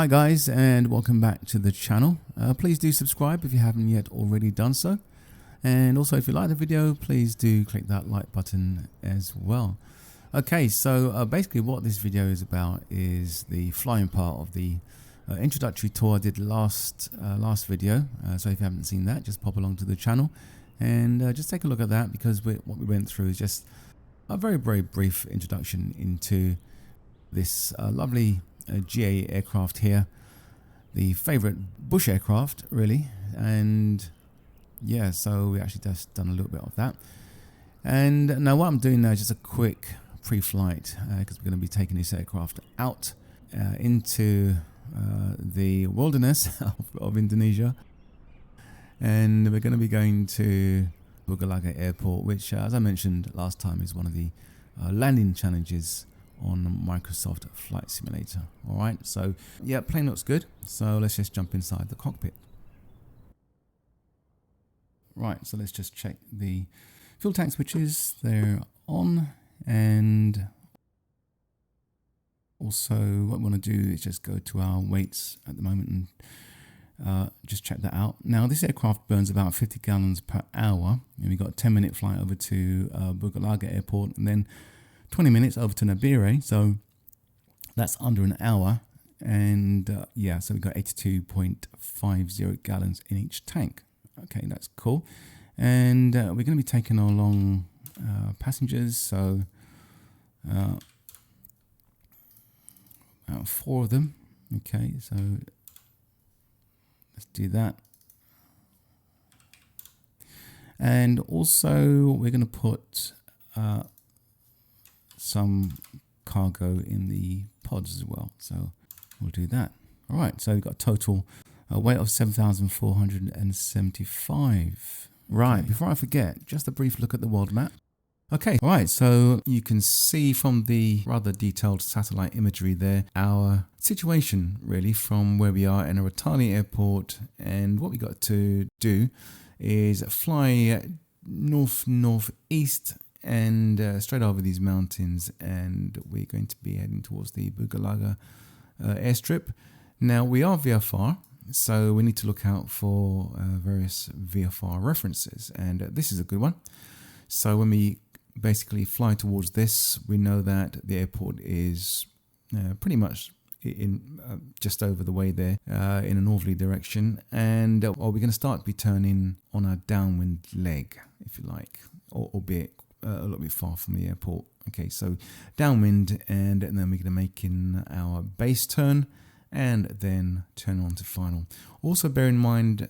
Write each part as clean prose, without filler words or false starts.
Hi guys, and welcome back to the channel. Please do subscribe if you haven't yet already done so, and also if you like the video, please do click that like button as well. Okay, so basically what this video is about is the flying part of the introductory tour I did last video. So if you haven't seen that, just pop along to the channel and just take a look at that, because what we went through is just a very brief introduction into this lovely GA aircraft here, the favorite bush aircraft really. And yeah, so we actually just done a little bit of that. And now what I'm doing now is just a quick pre-flight, because we're going to be taking this aircraft out into the wilderness of Indonesia, and we're going to be going to Bugalaga Airport, which as I mentioned last time is one of the landing challenges on Microsoft Flight Simulator. Alright, so yeah, plane looks good, so let's just jump inside the cockpit. Right, so let's just check the fuel tank switches. They're on, and also what we want to do is just go to our weights at the moment and just check that out. Now this aircraft burns about 50 gallons per hour, and we've got a 10-minute flight over to Bugalaga Airport, and then 20 minutes over to Nabire, so that's under an hour. And yeah, so we've got 82.50 gallons in each tank. Okay, that's cool. And we're going to be taking along passengers, so 4 of them. Okay, so let's do that. And also we're going to put some cargo in the pods as well, so we'll do that. All right, so we've got a total weight of 7,475. Right, okay. Before I forget, just a brief look at the world map. Okay, all right, so you can see from the rather detailed satellite imagery there our situation really from where we are in Enarotali Airport. And what we got to do is fly northeast and straight over these mountains, and we're going to be heading towards the Bugalaga airstrip. Now we are VFR, so we need to look out for various VFR references, and this is a good one. So when we basically fly towards this, we know that the airport is pretty much in just over the way there, in a northerly direction, and we're going to start to be turning on our downwind leg, if you like, albeit a little bit far from the airport. Okay, so downwind, and then we're going to make in our base turn and then turn on to final. Also bear in mind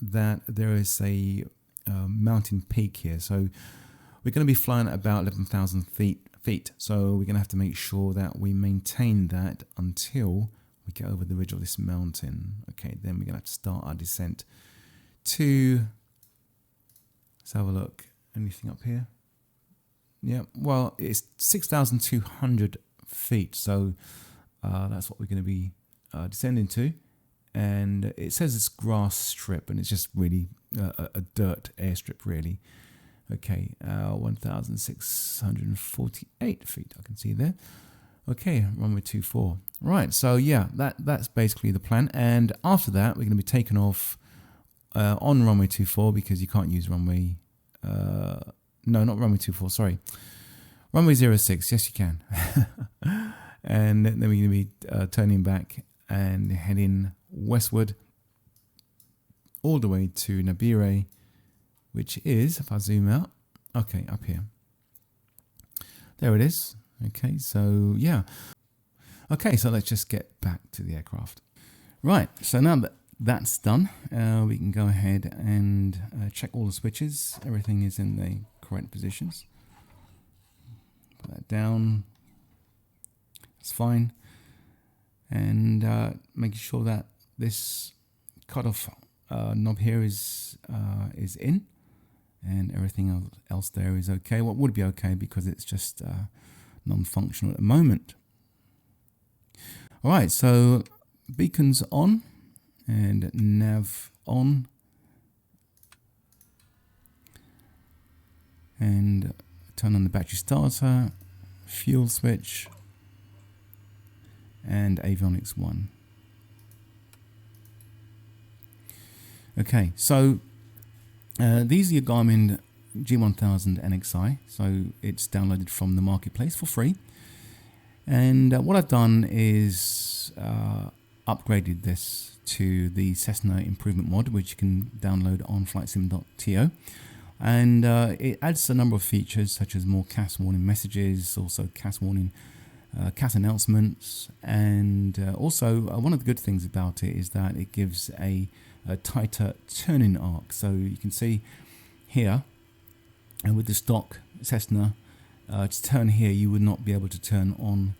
that there is a mountain peak here, so we're going to be flying at about 11,000 feet, so we're going to have to make sure that we maintain that until we get over the ridge of this mountain. Okay, then we're going to have to start our descent to, let's have a look, anything up here? Yeah, well, it's 6,200 feet, so that's what we're going to be descending to. And it says it's grass strip, and it's just really a dirt airstrip, really. Okay, 1,648 feet, I can see there. Okay, runway 24. Right, so yeah, that's basically the plan. And after that, we're going to be taking off on runway 24, because you can't use runway... no, not runway 24, sorry. Runway 06, yes you can. And then we're going to be turning back and heading westward all the way to Nabire, which is, if I zoom out, okay, up here. There it is. Okay, so yeah. Okay, so let's just get back to the aircraft. Right, so now that that's done, we can go ahead and check all the switches. Everything is in the correct positions. Put that down. It's fine. And making sure that this cutoff knob here is in, and everything else there is okay. What would be okay, because it's just non-functional at the moment. All right, so beacons on and nav on, and turn on the battery starter, fuel switch, and avionics 1. Okay, so these are your Garmin G1000 NXI, so it's downloaded from the marketplace for free. And what I've done is upgraded this to the Cessna Improvement Mod, which you can download on flightsim.to. And it adds a number of features such as more CAS warning messages, also CAS warning, CAS announcements, and also one of the good things about it is that it gives a tighter turning arc. So you can see here, and with the stock Cessna, to turn here you would not be able to turn on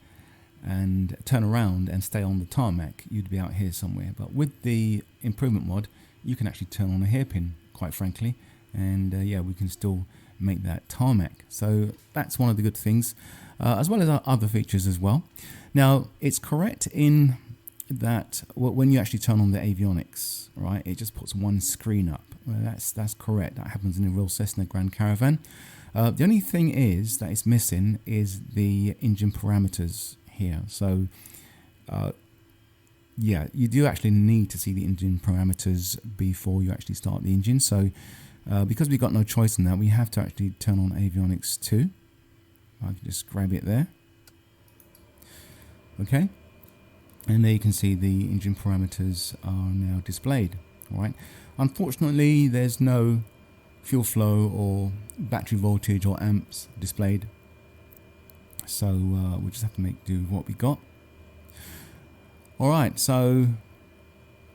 and turn around and stay on the tarmac. You'd be out here somewhere. But with the Improvement Mod, you can actually turn on a hairpin, quite frankly. And yeah, we can still make that tarmac. So that's one of the good things, as well as other features as well. Now, it's correct in that when you actually turn on the avionics, right, it just puts one screen up. Well, that's correct. That happens in a real Cessna Grand Caravan. The only thing is that it's missing is the engine parameters here. So yeah, you do actually need to see the engine parameters before you actually start the engine. So because we've got no choice in that, we have to actually turn on avionics 2. I can just grab it there. Okay, and there you can see the engine parameters are now displayed. All right, unfortunately there's no fuel flow or battery voltage or amps displayed, so we'll just have to make do with what we got. All right, so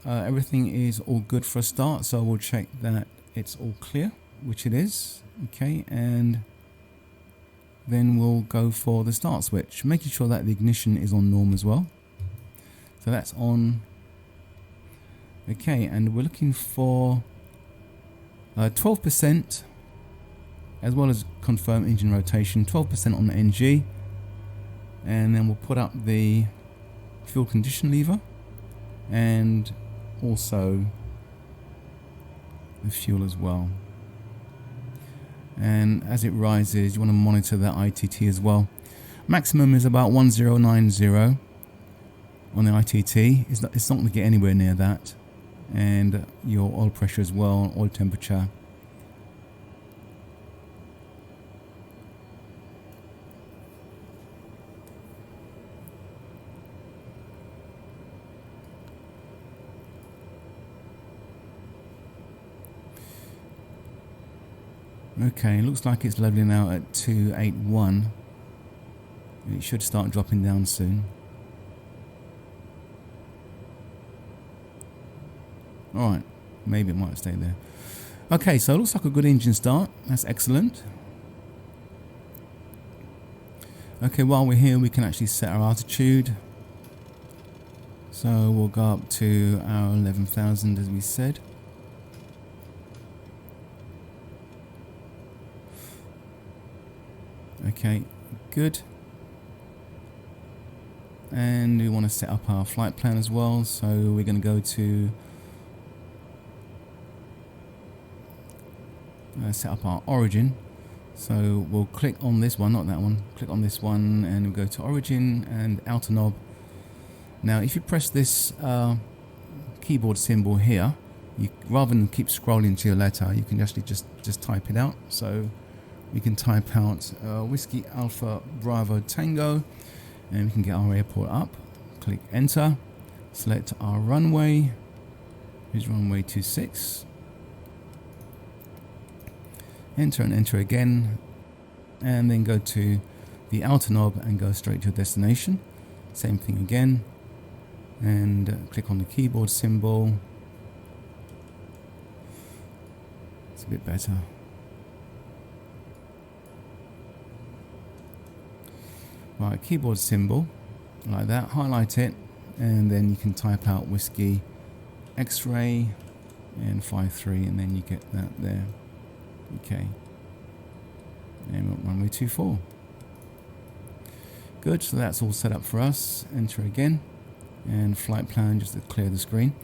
everything is all good for a start, so we'll check that it's all clear, which it is. Okay, and then we'll go for the start switch, making sure that the ignition is on norm as well. So that's on. Okay, and we're looking for 12%, as well as confirm engine rotation, 12% on the NG, and then we'll put up the fuel condition lever and also the fuel as well. And as it rises, you want to monitor the ITT as well. Maximum is about 1090 on the ITT. It's not going to get anywhere near that. And your oil pressure as well, oil temperature. Okay, it looks like it's leveling out at 281. It should start dropping down soon. Alright, maybe it might stay there. Okay, so it looks like a good engine start. That's excellent. Okay, while we're here, we can actually set our altitude. So we'll go up to our 11,000 as we said. Okay, good. And we want to set up our flight plan as well, so we're going to go to set up our origin. So we'll click on this one, not that one, click on this one, and we'll go to origin and outer knob. Now if you press this keyboard symbol here, you, rather than keep scrolling to your letter, you can actually just type it out. So we can type out Whiskey Alpha Bravo Tango, and we can get our airport up. Click enter, select our runway. Here's runway 26. Enter and enter again, and then go to the outer knob and go straight to your destination. Same thing again, and click on the keyboard symbol. It's a bit better. Right, keyboard symbol, like that, highlight it, and then you can type out Whiskey X-ray and 53, and then you get that there. Okay, and runway 24. Good, so that's all set up for us. Enter again, and flight plan just to clear the screen.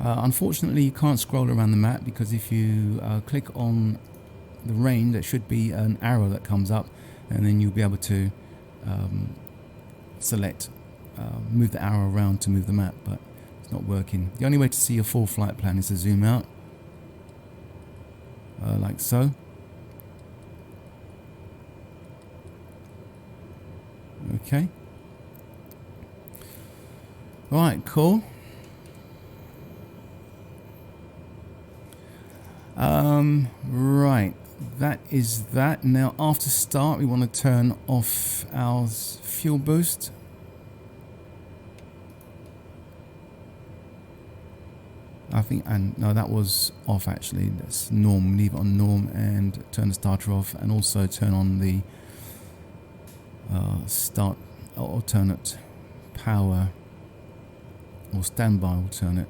Unfortunately, you can't scroll around the map, because if you click on the range, there should be an arrow that comes up, and then you'll be able to select, move the arrow around to move the map, but it's not working. The only way to see your full flight plan is to zoom out like so. Okay. Right, cool. Right, that is that. Now after start we want to turn off our fuel boost. I think, and no, that was off actually. That's norm. Leave it on norm and turn the starter off, and also turn on the start alternate power or standby alternate.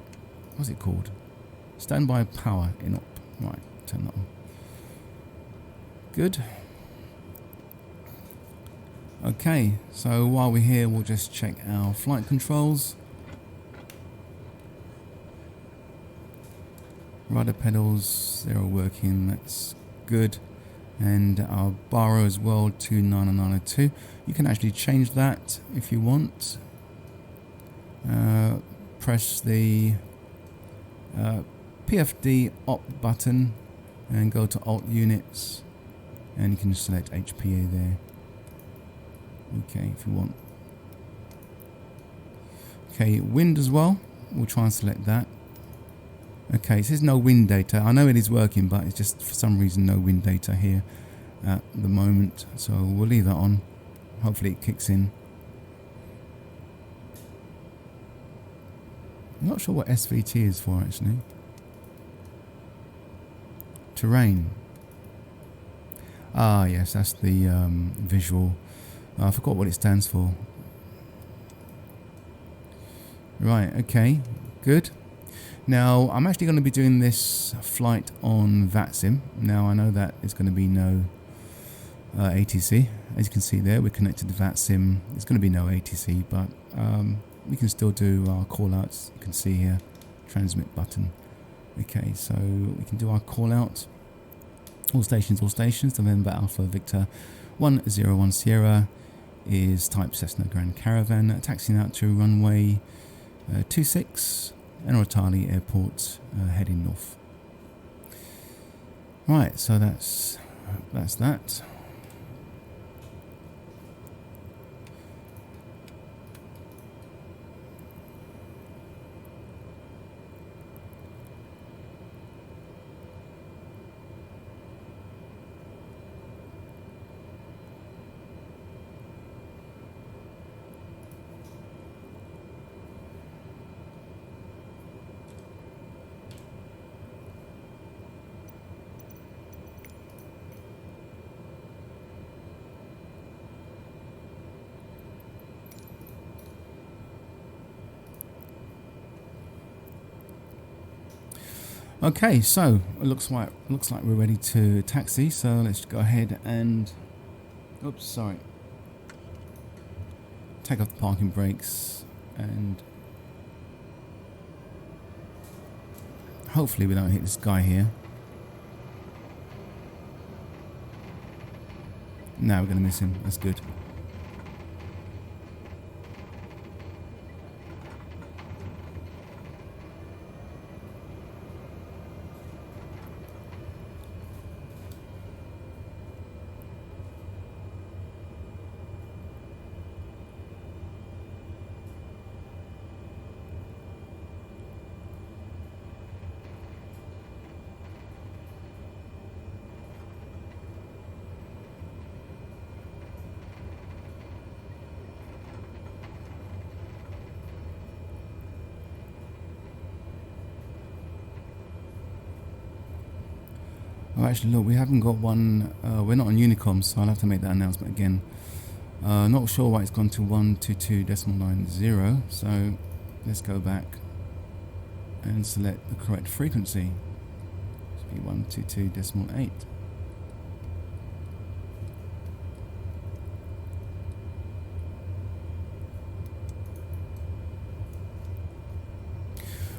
What's it called? Standby power in op. Right, turn that on. Good. Okay, so while we're here, we'll just check our flight controls. Rudder pedals, they're all working, that's good. And our baro as well, 29902. You can actually change that if you want. Press the PFD op button and go to alt units, and you can select HPA there. Okay, if you want. Okay, wind as well, we'll try and select that. Okay, it says no wind data. I know it is working, but it's just for some reason no wind data here at the moment. So we'll leave that on. Hopefully it kicks in. I'm not sure what SVT is for actually. Terrain. Ah, yes, that's the visual. I forgot what it stands for. Right, okay, good. Now, I'm actually going to be doing this flight on VATSIM. Now, I know that it's going to be no ATC. As you can see there, we're connected to VATSIM. It's going to be no ATC, but we can still do our call-outs. You can see here, transmit button. Okay, so we can do our call-out. All stations, November Alpha Victor 101 Sierra is type Cessna Grand Caravan, taxiing out to runway 26. Enarotali Airport, heading north. Right, so that's that. Okay, so it looks like we're ready to taxi. So let's go ahead and, oops, sorry, take off the parking brakes, and hopefully we don't hit this guy here. No, we're going to miss him. That's good. Oh, actually, look, we haven't got one. We're not on Unicom, so I'll have to make that announcement again. Not sure why it's gone to 122.90. So let's go back and select the correct frequency. It should be 122.8.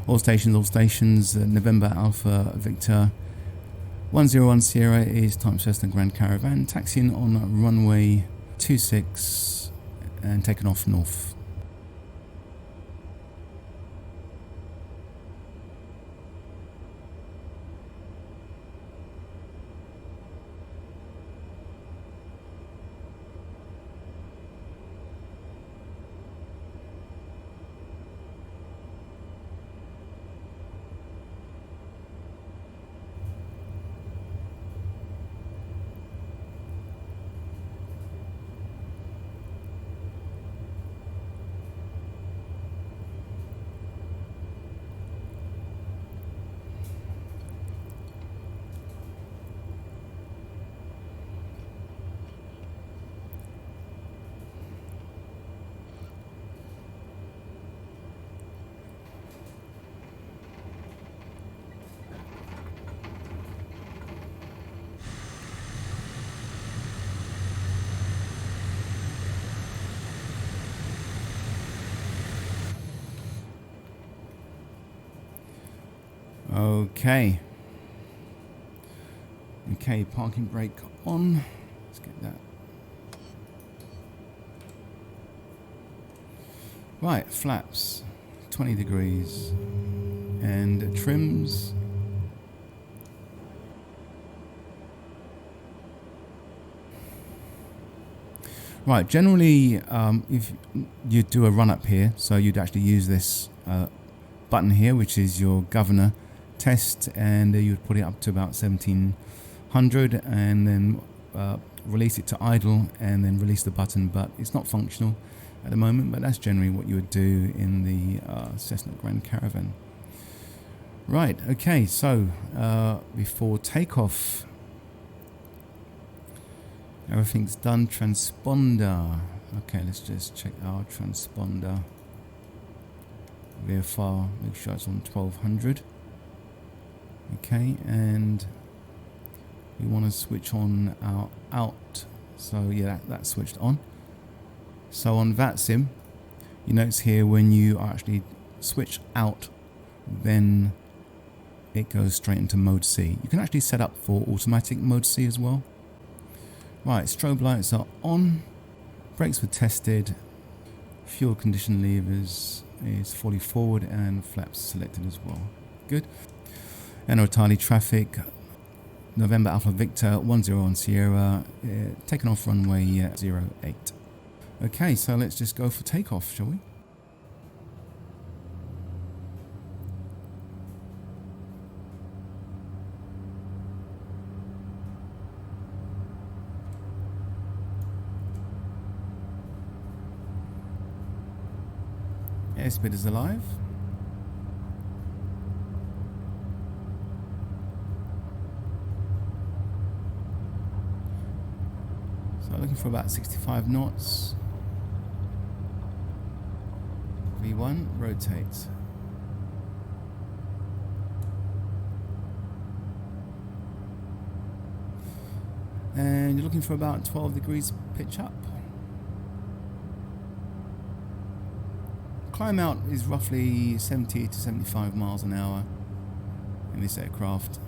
All stations. November Alpha Victor 101 Sierra is type Cessna Grand Caravan, taxiing on runway 26 and taking off north. Okay. Okay, parking brake on. Let's get that. Right, flaps, 20 degrees. And trims. Right, generally, if you do a run up here, so you'd actually use this button here, which is your governor test, and you'd put it up to about 1700 and then release it to idle and then release the button, but it's not functional at the moment, but that's generally what you would do in the Cessna Grand Caravan. Right, okay, so before takeoff, everything's done. Transponder. Okay, let's just check our transponder Vfr. Make sure it's on 1200. Okay, and we want to switch on our out. So yeah, that's switched on. So on VATSIM, you notice here when you actually switch out, then it goes straight into mode C. You can actually set up for automatic mode C as well. Right, strobe lights are on, brakes were tested, fuel condition levers is fully forward and flaps selected as well. Good. Enarotali traffic, November Alpha Victor 101 Sierra, taken off runway 08. Okay, so let's just go for takeoff, shall we? Airspeed is alive. So looking for about 65 knots. V1, rotate. And you're looking for about 12 degrees pitch up. Climb out is roughly 70 to 75 miles an hour in this aircraft.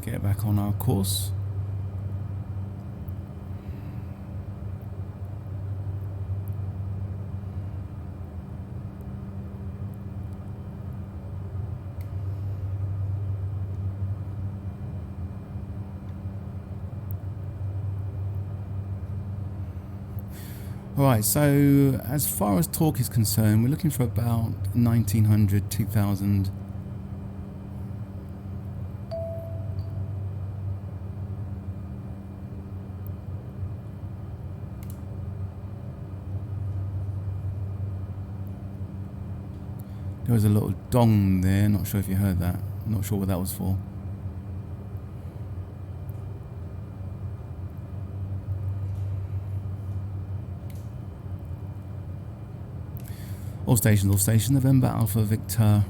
Get back on our course. Alright, so as far as torque is concerned, we're looking for about 1900, 2000. There was a little dong there, not sure if you heard that. Not sure what that was for. All stations, November Alpha Victor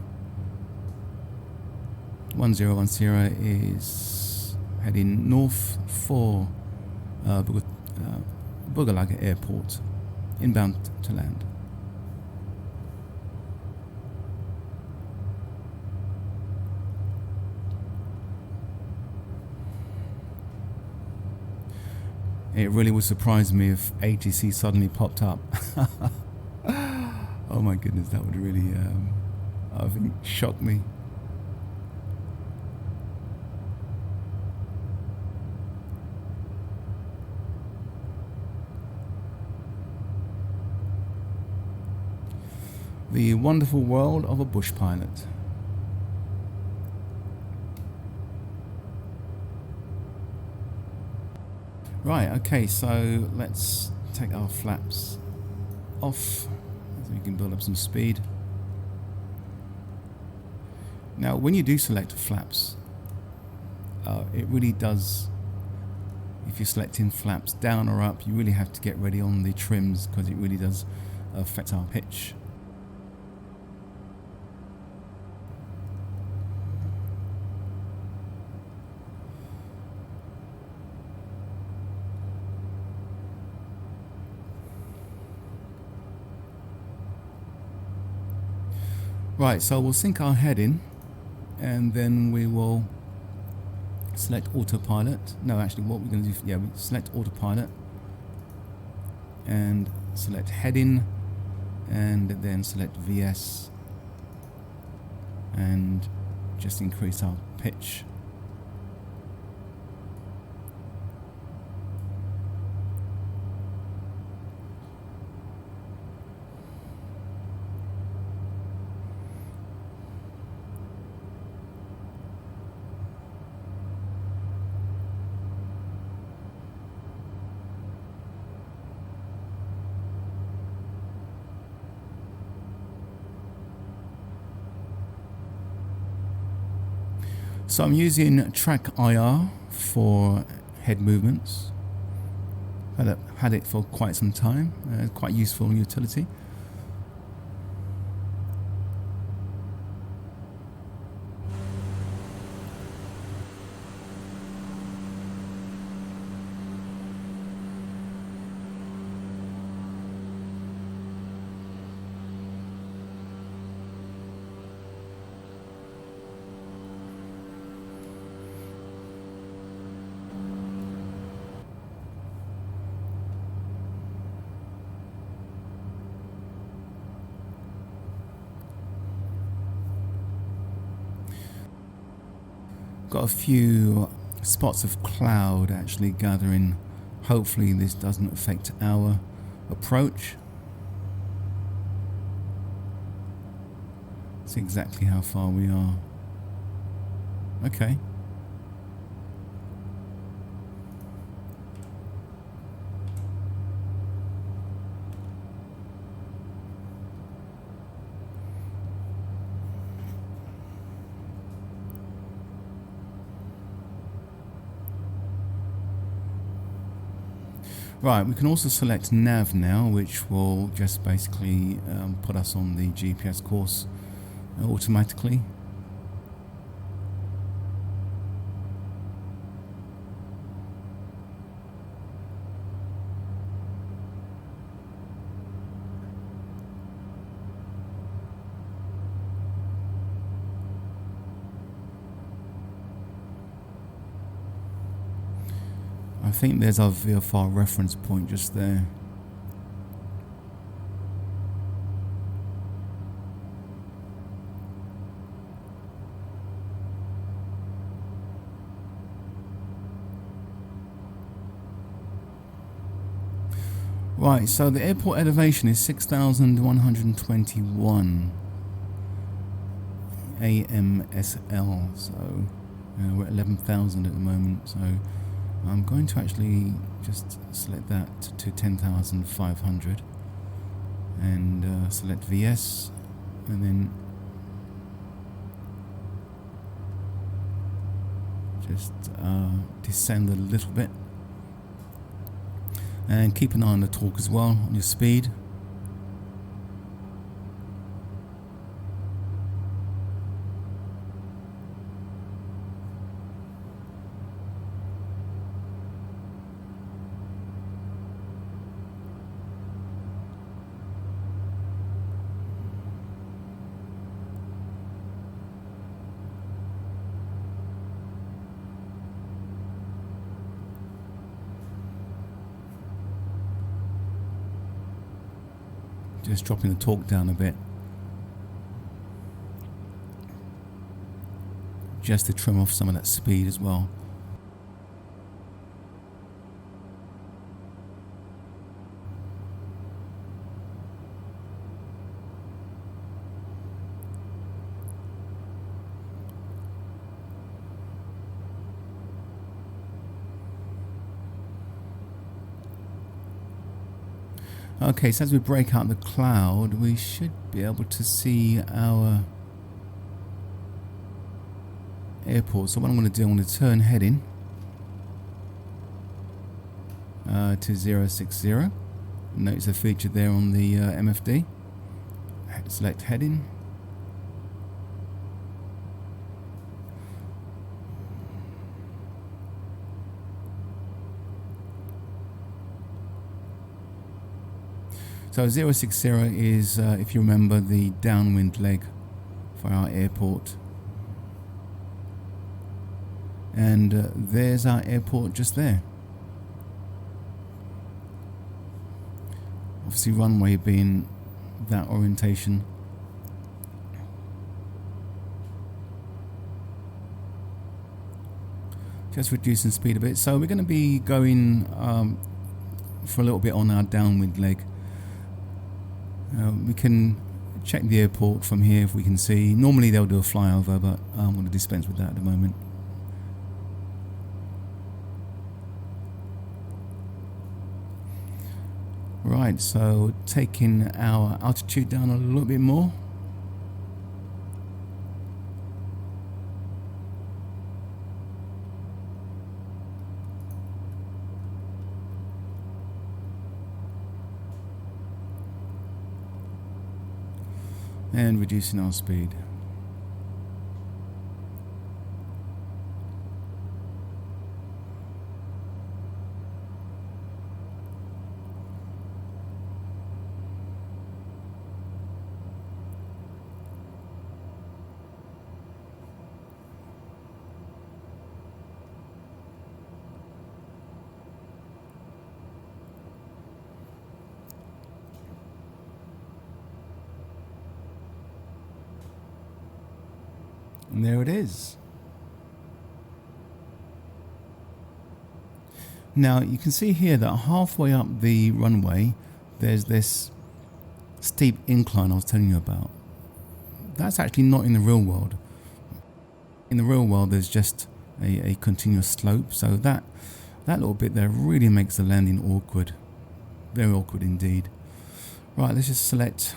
101 Sierra is heading north for Bugalaga Airport, inbound to land. It really would surprise me if ATC suddenly popped up. Oh my goodness, that would really, I think, shock me. The wonderful world of a bush pilot. Right, okay, so let's take our flaps off so we can build up some speed. Now, when you do select flaps, it really does, if you're selecting flaps down or up, you really have to get ready on the trims because it really does affect our pitch. Right, so we'll sync our head in and then we will select autopilot. No, actually what we're going to do, yeah, we select autopilot and select heading and then select VS and just increase our pitch. So I'm using Track IR for head movements. I've had it for quite some time. Quite useful utility. Got a few spots of cloud actually gathering. Hopefully this doesn't affect our approach. See exactly how far we are. Okay. Right, we can also select nav now, which will just basically put us on the GPS course automatically. I think there's our VFR reference point just there. Right, so the airport elevation is 6,121 AMSL, so we're at 11,000 at the moment, so I'm going to actually just select that to 10,500 and select VS and then just descend a little bit and keep an eye on the torque as well, on your speed. Just dropping the torque down a bit, just to trim off some of that speed as well. Okay, so as we break out the cloud, we should be able to see our airport. So what I'm going to do, I'm going to turn heading to 060. Notice the feature there on the MFD. Select heading. So 060 is, if you remember, the downwind leg for our airport. And there's our airport just there. Obviously runway being that orientation. Just reducing speed a bit. So we're going to be going for a little bit on our downwind leg. We can check the airport from here if we can see. Normally they'll do a flyover, but I'm going to dispense with that at the moment. Right, so taking our altitude down a little bit more. And reducing our speed. And there it is. Now you can see here that halfway up the runway there's this steep incline I was telling you about. That's actually not in the real world. In the real world there's just a continuous slope, so that little bit there really makes the landing awkward. Very awkward indeed. Right, let's just select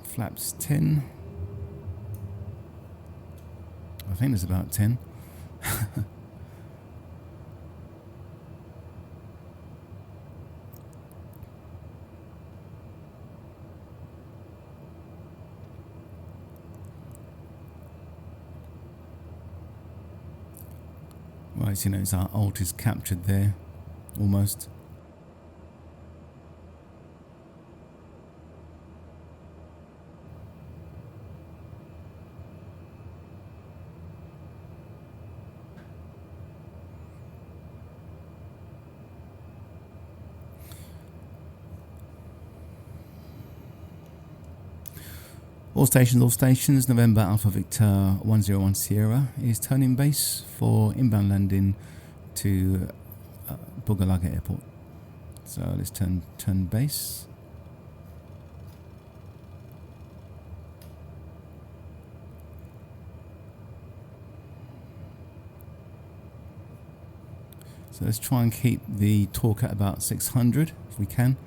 flaps 10. I think there's about 10. Right, so you notice our alt is captured there, almost. All stations, November Alpha Victor 101 Sierra is turning base for inbound landing to Bugalaga Airport. So let's turn base. So let's try and keep the torque at about 600 if we can.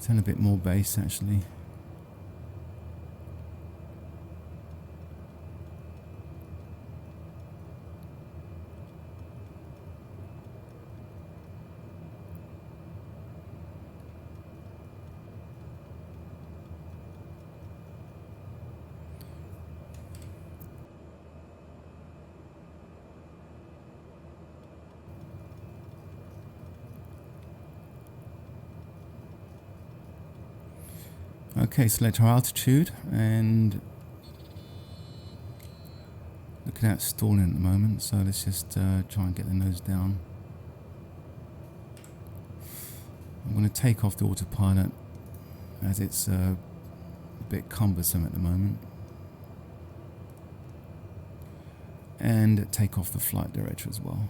Turn a bit more base actually. Okay, select our altitude and looking at stalling at the moment, so let's just try and get the nose down. I'm going to take off the autopilot as it's a bit cumbersome at the moment, and take off the flight director as well.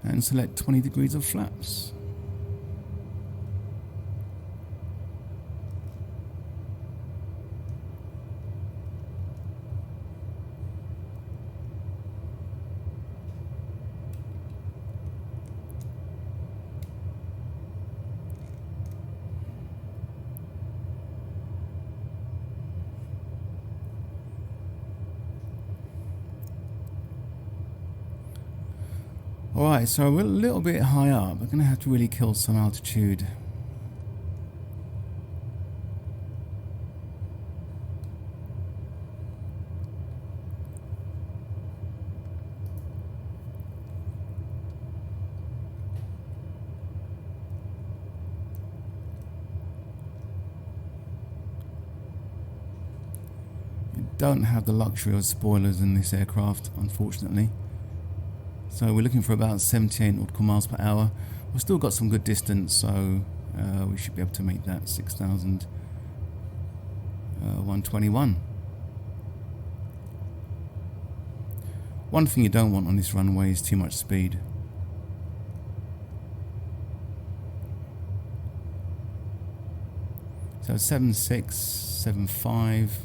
And select 20 degrees of flaps. Alright, so we're a little bit high up. We're going to have to really kill some altitude. You don't have the luxury of spoilers in this aircraft, unfortunately. So we're looking for about 78 nautical miles per hour. We've still got some good distance, so we should be able to make that 6,121. One thing you don't want on this runway is too much speed. So 76, 75.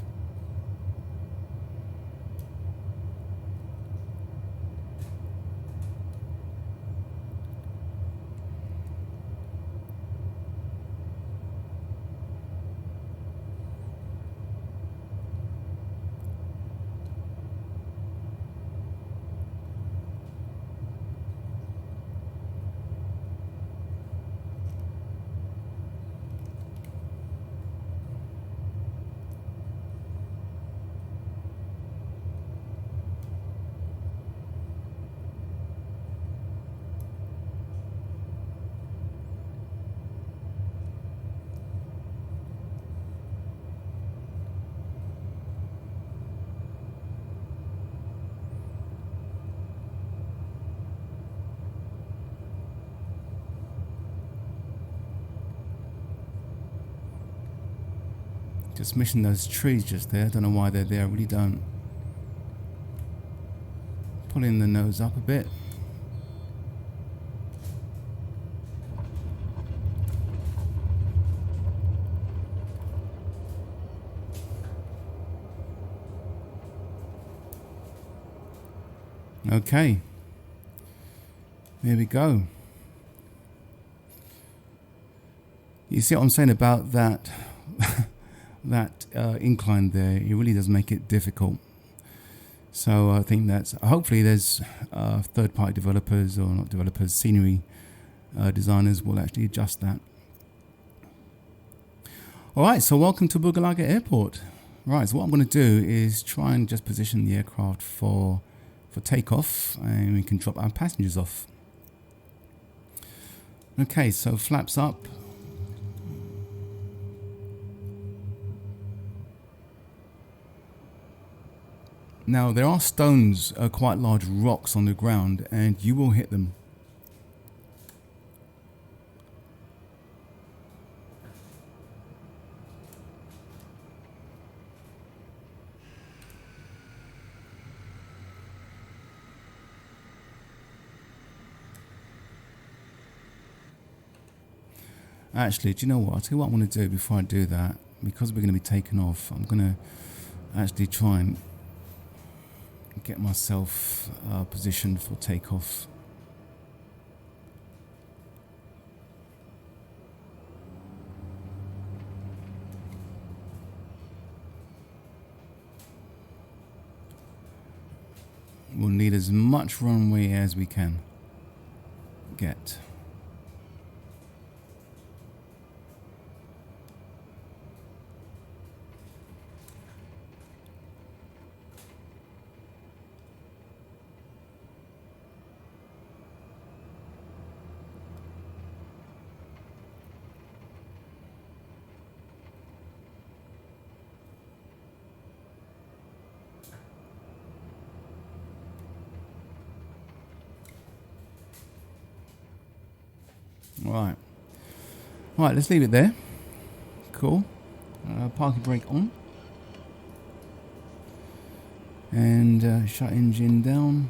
Just missing those trees just there. Don't know why they're there. I really don't. Pulling the nose up a bit. Okay. There we go. You see what I'm saying about that? That incline there, it really does make it difficult. So I think that's, hopefully there's third-party developers, or not developers, scenery designers will actually adjust that. Alright, so welcome to Bugalaga Airport. Right, so what I'm going to do is try and just position the aircraft for takeoff, and we can drop our passengers off. Okay, so flaps up. Now there are stones, quite large rocks on the ground, and you will hit them. Actually, do you know what? I'll tell you what I'm going to do before I do that. Because we're going to be taking off, I'm going to actually try and get myself positioned for takeoff. We'll need as much runway as we can get. Right. Right, let's leave it there. Cool. Parking brake on. And shut engine down.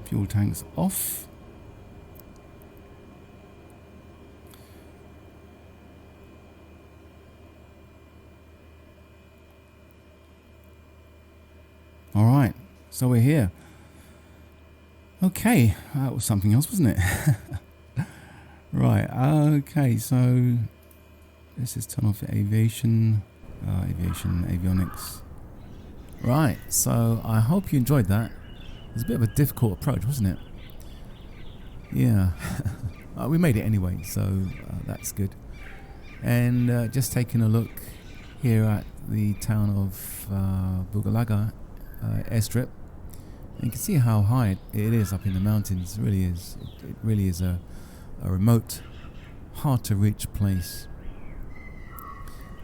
Fuel tanks off. All right, so we're here. Okay, that was something else, wasn't it? Right, okay, so this is turn off the avionics. Right, so I hope you enjoyed that. It was a bit of a difficult approach, wasn't it? Yeah, we made it anyway, so that's good. And just taking a look here at the town of Bugalaga airstrip. And you can see how high it is up in the mountains. It really is. It really is a remote, hard to reach place.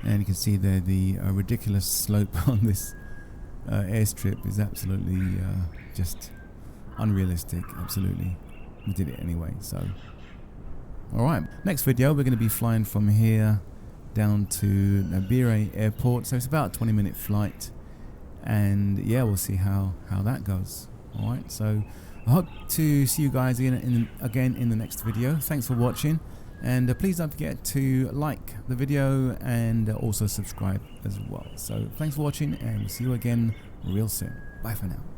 And you can see there the ridiculous slope on this airstrip is absolutely just unrealistic. Absolutely. We did it anyway, so. Alright, next video we're going to be flying from here down to Nabire airport. So it's about a 20-minute flight. And yeah, we'll see how that goes. Alright, so I hope to see you guys again in the next video. Thanks for watching, and please don't forget to like the video and also subscribe as well. So thanks for watching, and we'll see you again real soon. Bye for now.